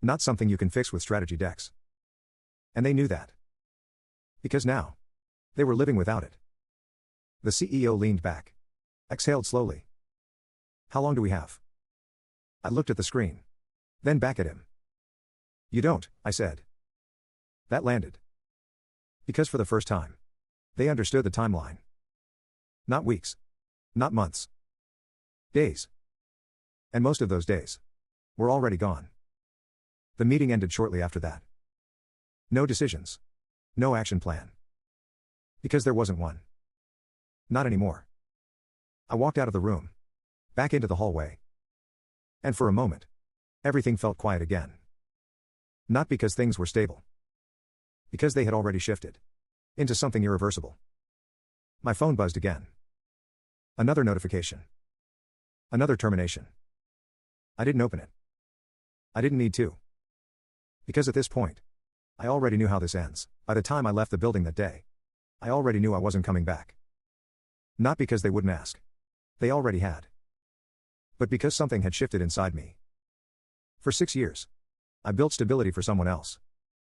Not something you can fix with strategy decks. And they knew that. Because now, they were living without it. The CEO leaned back. Exhaled slowly. How long do we have? I looked at the screen. Then back at him. You don't, I said. That landed. Because for the first time, they understood the timeline. Not weeks. Not months. Days. And most of those days were already gone. The meeting ended shortly after that. No decisions. No action plan. Because there wasn't one. Not anymore. I walked out of the room. Back into the hallway. And for a moment, everything felt quiet again. Not because things were stable. Because they had already shifted into something irreversible. My phone buzzed again. Another notification. Another termination. I didn't open it. I didn't need to. Because at this point, I already knew how this ends. By the time I left the building that day, I already knew I wasn't coming back. Not because they wouldn't ask. They already had. But because something had shifted inside me. For 6 years, I built stability for someone else.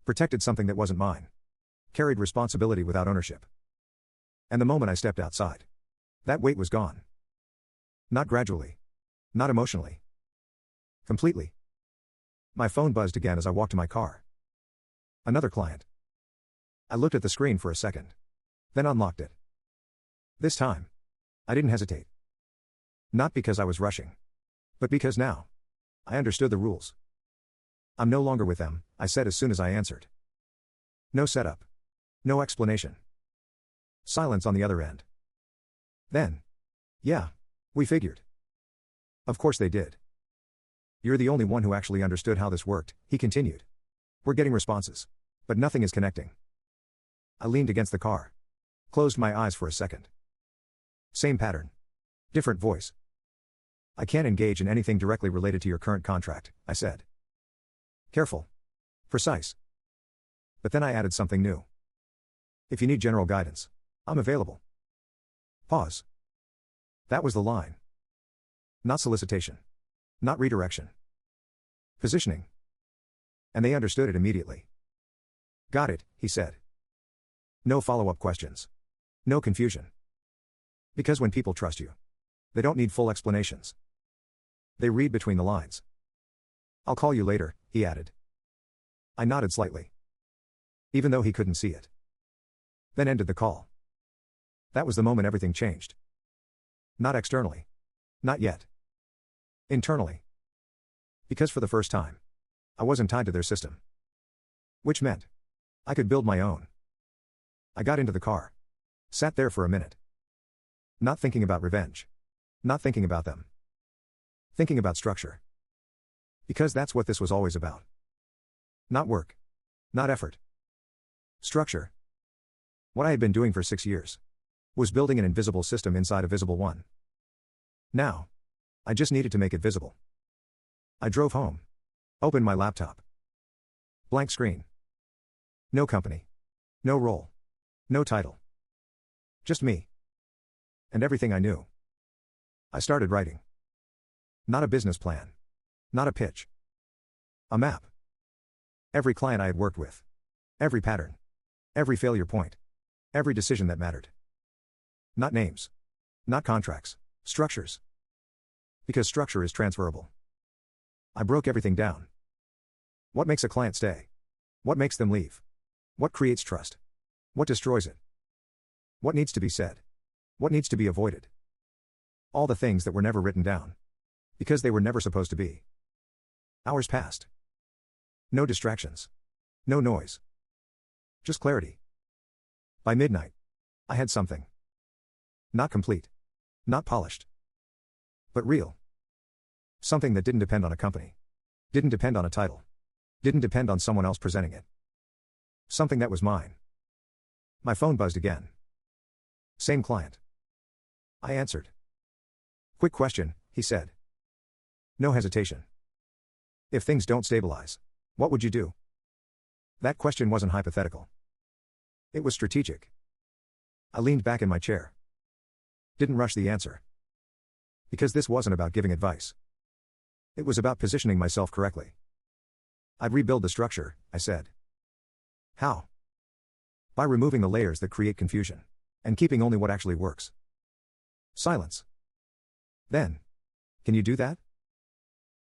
Protected something that wasn't mine. Carried responsibility without ownership. And the moment I stepped outside, that weight was gone. Not gradually. Not emotionally. Completely. My phone buzzed again as I walked to my car. Another client. I looked at the screen for a second. Then unlocked it. This time, I didn't hesitate. Not because I was rushing. But because now, I understood the rules. I'm no longer with them, I said as soon as I answered. No setup. No explanation. Silence on the other end. Then. Yeah. We figured. Of course they did. You're the only one who actually understood how this worked, he continued. We're getting responses. But nothing is connecting. I leaned against the car. Closed my eyes for a second. Same pattern. Different voice. I can't engage in anything directly related to your current contract, I said. Careful. Precise. But then I added something new. If you need general guidance, I'm available. Pause. That was the line. Not solicitation. Not redirection. Positioning. And they understood it immediately. Got it, he said. No follow-up questions. No confusion. Because when people trust you, they don't need full explanations. They read between the lines. I'll call you later, he added. I nodded slightly. Even though he couldn't see it. Then ended the call. That was the moment everything changed. Not externally. Not yet. Internally. Because for the first time, I wasn't tied to their system. Which meant I could build my own. I got into the car. Sat there for a minute. Not thinking about revenge. Not thinking about them. Thinking about structure. Because that's what this was always about. Not work. Not effort. Structure. What I had been doing for 6 years was building an invisible system inside a visible one. Now, I just needed to make it visible. I drove home. Opened my laptop. Blank screen. No company. No role. No title. Just me. And everything I knew. I started writing. Not a business plan. Not a pitch. A map. Every client I had worked with. Every pattern. Every failure point. Every decision that mattered. Not names. Not contracts. Structures. Because structure is transferable. I broke everything down. What makes a client stay? What makes them leave? What creates trust? What destroys it? What needs to be said? What needs to be avoided? All the things that were never written down. Because they were never supposed to be. Hours passed. No distractions. No noise. Just clarity. By midnight, I had something. Not complete. Not polished. But real. Something that didn't depend on a company. Didn't depend on a title. Didn't depend on someone else presenting it. Something that was mine. My phone buzzed again. Same client. I answered. Quick question, he said. No hesitation. If things don't stabilize, what would you do? That question wasn't hypothetical. It was strategic. I leaned back in my chair. Didn't rush the answer. Because this wasn't about giving advice. It was about positioning myself correctly. I'd rebuild the structure, I said. How? By removing the layers that create confusion. And keeping only what actually works. Silence. Then. Can you do that?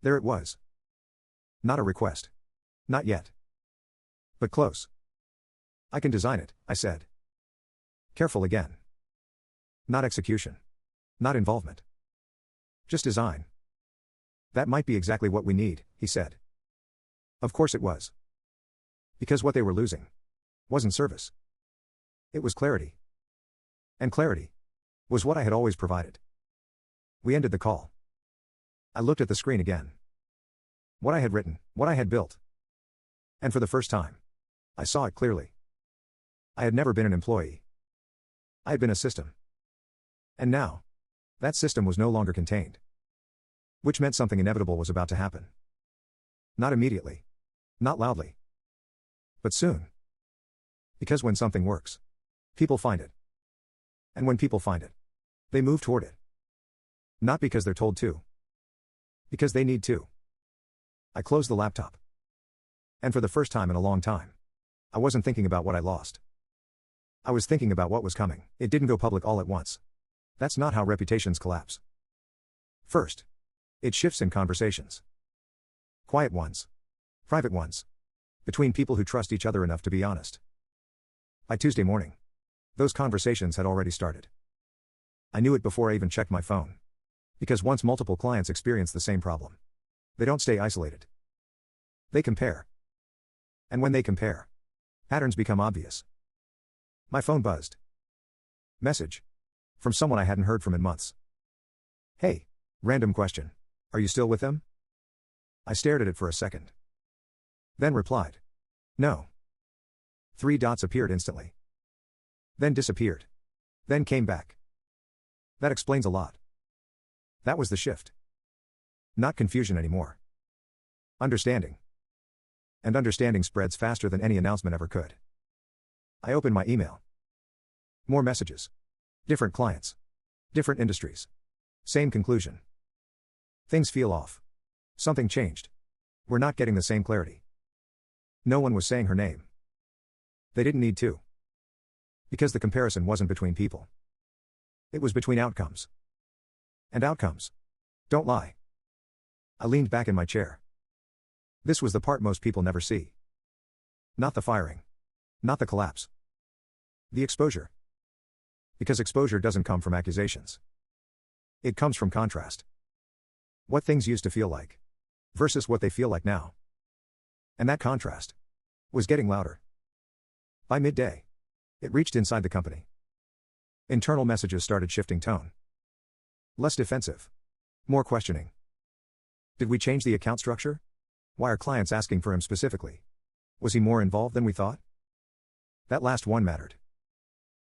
There it was. Not a request. Not yet. But close. I can design it, I said. Careful again. Not execution. Not involvement. Just design. That might be exactly what we need, he said. Of course it was. Because what they were losing wasn't service. It was clarity. And clarity was what I had always provided. We ended the call. I looked at the screen again. What I had written, what I had built. And for the first time, I saw it clearly. I had never been an employee. I had been a system. And now, that system was no longer contained. Which meant something inevitable was about to happen. Not immediately. Not loudly. But soon. Because when something works, people find it. And when people find it, they move toward it. Not because they're told to. Because they need to. I closed the laptop. And for the first time in a long time, I wasn't thinking about what I lost. I was thinking about what was coming. It didn't go public all at once. That's not how reputations collapse. First, it shifts in conversations. Quiet ones. Private ones. Between people who trust each other enough to be honest. By Tuesday morning, those conversations had already started. I knew it before I even checked my phone. Because once multiple clients experience the same problem, they don't stay isolated. They compare. And when they compare, patterns become obvious. My phone buzzed. Message. From someone I hadn't heard from in months. Hey, random question. Are you still with them? I stared at it for a second. Then replied. No. 3 dots appeared instantly. Then disappeared. Then came back. That explains a lot. That was the shift. Not confusion anymore. Understanding. And understanding spreads faster than any announcement ever could. I opened my email. More messages. Different clients. Different industries. Same conclusion. Things feel off. Something changed. We're not getting the same clarity. No one was saying her name. They didn't need to. Because the comparison wasn't between people. It was between outcomes. And outcomes don't lie. I leaned back in my chair. This was the part most people never see. Not the firing. Not the collapse. The exposure. Because exposure doesn't come from accusations. It comes from contrast. What things used to feel like versus what they feel like now. And that contrast was getting louder. By midday, it reached inside the company. Internal messages started shifting tone. Less defensive. More questioning. Did we change the account structure? Why are clients asking for him specifically? Was he more involved than we thought? That last one mattered.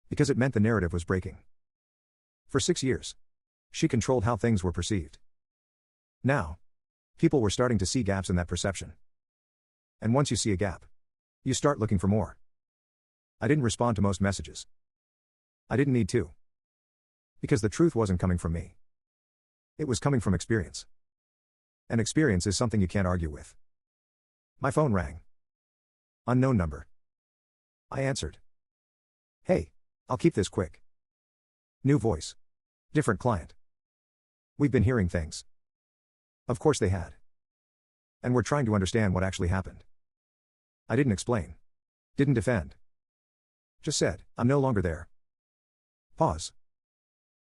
Because it meant the narrative was breaking. For 6 years, she controlled how things were perceived. Now, people were starting to see gaps in that perception. And once you see a gap, you start looking for more. I didn't respond to most messages. I didn't need to. Because the truth wasn't coming from me. It was coming from experience. And experience is something you can't argue with. My phone rang. Unknown number. I answered. Hey, I'll keep this quick. New voice. Different client. We've been hearing things. Of course they had. And we're trying to understand what actually happened. I didn't explain. Didn't defend. Just said, I'm no longer there. Pause.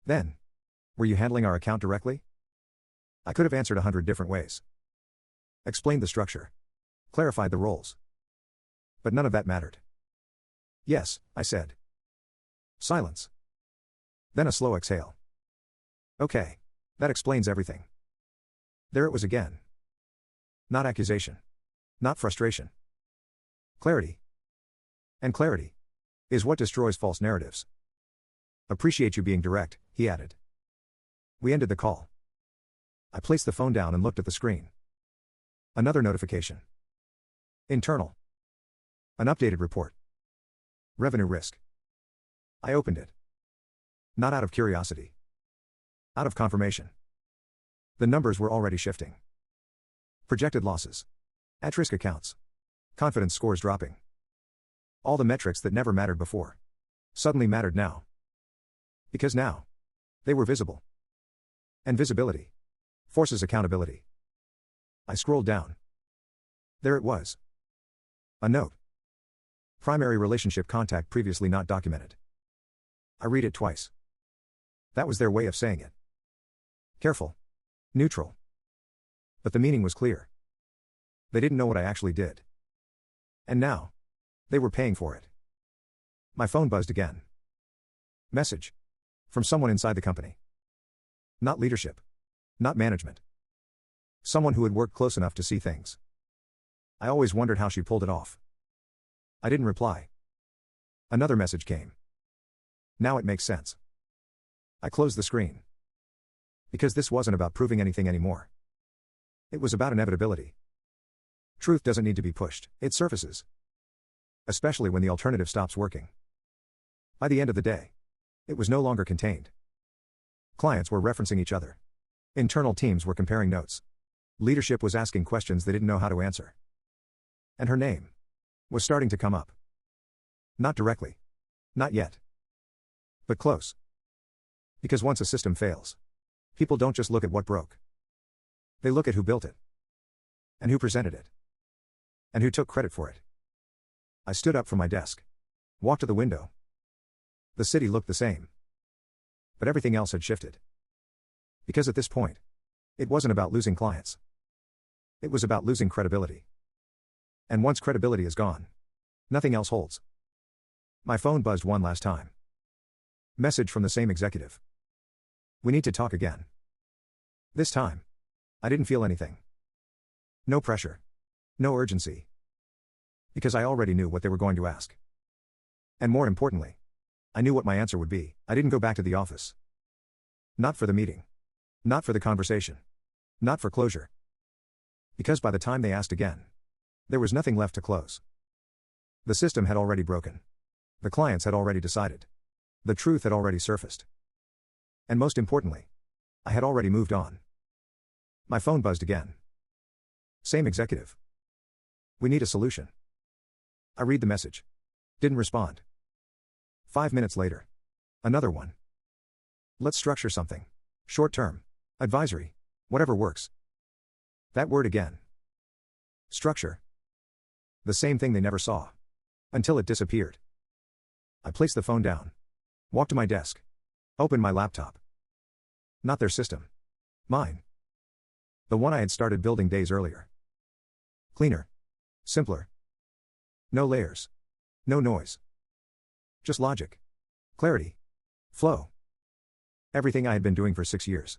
Then. Were you handling our account directly? I could have answered 100 different ways. Explained the structure. Clarified the roles. But none of that mattered. Yes, I said. Silence. Then a slow exhale. Okay. That explains everything. There it was again. Not accusation. Not frustration. Clarity. And clarity is what destroys false narratives. Appreciate you being direct, he added. We ended the call. I placed the phone down and looked at the screen. Another notification. Internal. An updated report. Revenue risk. I opened it. Not out of curiosity. Out of confirmation. The numbers were already shifting. Projected losses. At-risk accounts. Confidence scores dropping. All the metrics that never mattered before suddenly mattered now. Because now, they were visible. And visibility forces accountability. I scrolled down. There it was. A note. Primary relationship contact previously not documented. I read it twice. That was their way of saying it. Careful. Neutral. But the meaning was clear. They didn't know what I actually did. And now, they were paying for it. My phone buzzed again. Message. From someone inside the company. Not leadership. Not management. Someone who had worked close enough to see things. I always wondered how she pulled it off. I didn't reply. Another message came. Now it makes sense. I closed the screen. Because this wasn't about proving anything anymore. It was about inevitability. Truth doesn't need to be pushed, it surfaces. Especially when the alternative stops working. By the end of the day, it was no longer contained. Clients were referencing each other. Internal teams were comparing notes. Leadership was asking questions they didn't know how to answer. And her name was starting to come up. Not directly. Not yet. But close. Because once a system fails, people don't just look at what broke. They look at who built it. And who presented it. And who took credit for it. I stood up from my desk. Walked to the window. The city looked the same. But everything else had shifted. Because at this point, it wasn't about losing clients. It was about losing credibility. And once credibility is gone, nothing else holds. My phone buzzed one last time. Message from the same executive. We need to talk again. This time, I didn't feel anything. No pressure. No urgency. Because I already knew what they were going to ask. And more importantly, I knew what my answer would be. I didn't go back to the office. Not for the meeting. Not for the conversation. Not for closure. Because by the time they asked again, there was nothing left to close. The system had already broken. The clients had already decided. The truth had already surfaced. And most importantly, I had already moved on. My phone buzzed again. Same executive. We need a solution. I read the message. Didn't respond. 5 minutes later. Another one. Let's structure something. Short term. Advisory. Whatever works. That word again. Structure. The same thing they never saw. Until it disappeared. I placed the phone down. Walked to my desk. Opened my laptop. Not their system. Mine. The one I had started building days earlier. Cleaner. Simpler. No layers. No noise. Just logic. Clarity. Flow. Everything I had been doing for 6 years.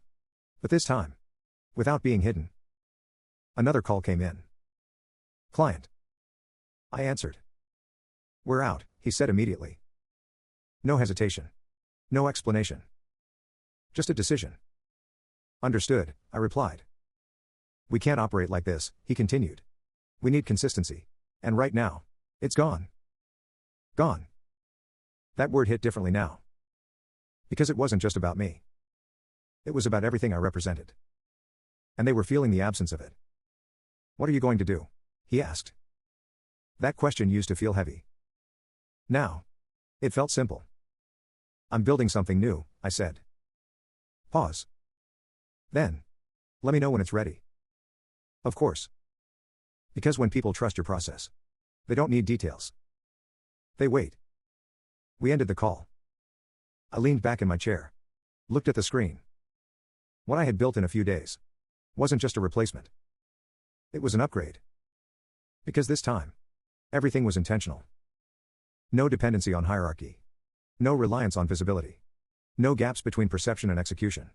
But this time, without being hidden. Another call came in. Client. I answered. We're out, he said immediately. No hesitation. No explanation. Just a decision. Understood, I replied. We can't operate like this, he continued. We need consistency. And right now, it's gone. Gone. That word hit differently now. Because it wasn't just about me. It was about everything I represented. And they were feeling the absence of it. What are you going to do? He asked. That question used to feel heavy. Now, it felt simple. I'm building something new, I said. Pause. Then, let me know when it's ready. Of course. Because when people trust your process, they don't need details. They wait. We ended the call. I leaned back in my chair. Looked at the screen. What I had built in a few days wasn't just a replacement. It was an upgrade. Because this time, everything was intentional. No dependency on hierarchy. No reliance on visibility. No gaps between perception and execution.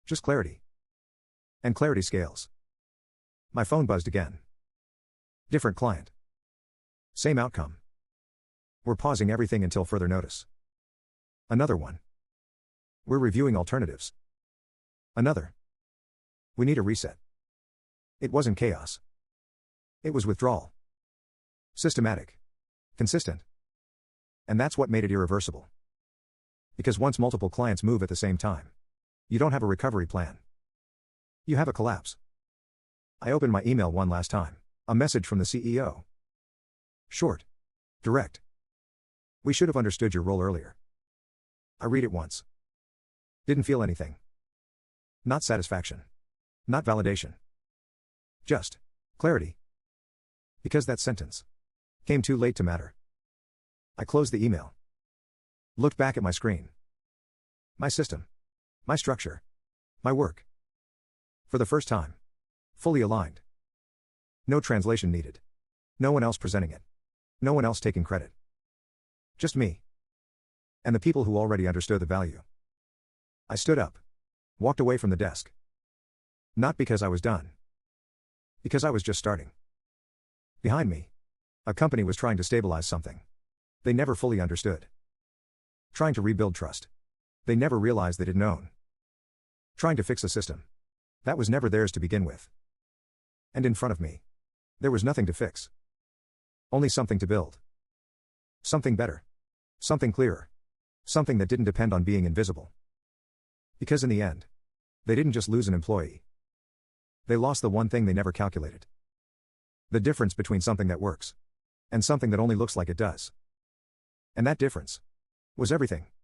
Just clarity. And clarity scales. My phone buzzed again. Different client. Same outcome. We're pausing everything until further notice. Another one. We're reviewing alternatives. Another. We need a reset. It wasn't chaos. It was withdrawal. Systematic. Consistent. And that's what made it irreversible. Because once multiple clients move at the same time, you don't have a recovery plan. You have a collapse. I opened my email one last time. A message from the CEO. Short. Direct. We should have understood your role earlier. I read it once. Didn't feel anything. Not satisfaction. Not validation. Just clarity. Because that sentence came too late to matter. I closed the email. Looked back at my screen. My system. My structure. My work. For the first time. Fully aligned. No translation needed. No one else presenting it. No one else taking credit. Just me. And the people who already understood the value. I stood up. Walked away from the desk. Not because I was done. Because I was just starting. Behind me, a company was trying to stabilize something they never fully understood. Trying to rebuild trust they never realized they didn't own. Trying to fix a system that was never theirs to begin with. And in front of me, there was nothing to fix. Only something to build. Something better. Something clearer. Something that didn't depend on being invisible. Because in the end, they didn't just lose an employee. They lost the one thing they never calculated. The difference between something that works and something that only looks like it does. And that difference was everything.